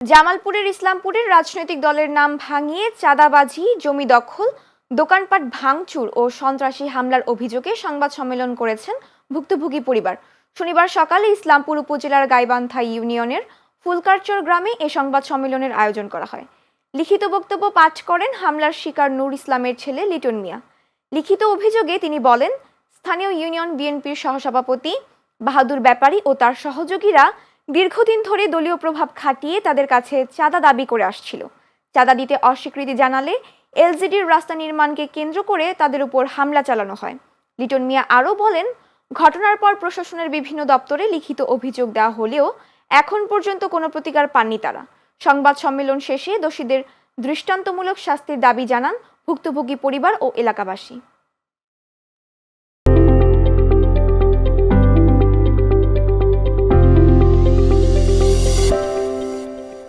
জামালপুরের ইসলামপুরের রাজনৈতিক দলের নাম ভাঙিয়ে চাঁদাবাজি, জমি দখল, দোকানপাট ভাঙচুর ও সন্ত্রাসী হামলার অভিযোগে সংবাদ সম্মেলন করেছেন ভুক্তভোগী পরিবার। শনিবার সকালে ইসলামপুর উপজেলার গাইবান্ধা ইউনিয়নের ফুলকারচর গ্রামে এ সংবাদ সম্মেলনের আয়োজন করা হয়। লিখিত বক্তব্য পাঠ করেন হামলার শিকার নূর ইসলামের ছেলে লিটন মিয়া। লিখিত অভিযোগে তিনি বলেন, স্থানীয় ইউনিয়ন বিএনপির সহসভাপতি বাহাদুর ব্যাপারী ও তার সহযোগীরা দীর্ঘদিন ধরে দলীয় প্রভাব খাটিয়ে তাদের কাছে চাঁদা দাবি করে আসছিল। চাঁদা দিতে অস্বীকৃতি জানালে এলজিডির রাস্তা নির্মাণকে কেন্দ্র করে তাদের উপর হামলা চালানো হয়। লিটন মিয়া আরও বলেন, ঘটনার পর প্রশাসনের বিভিন্ন দপ্তরে লিখিত অভিযোগ দেওয়া হলেও এখন পর্যন্ত কোনো প্রতিকার পাননি তারা। সংবাদ সম্মেলন শেষে দোষীদের দৃষ্টান্তমূলক শাস্তির দাবি জানান ভুক্তভোগী পরিবার ও এলাকাবাসী।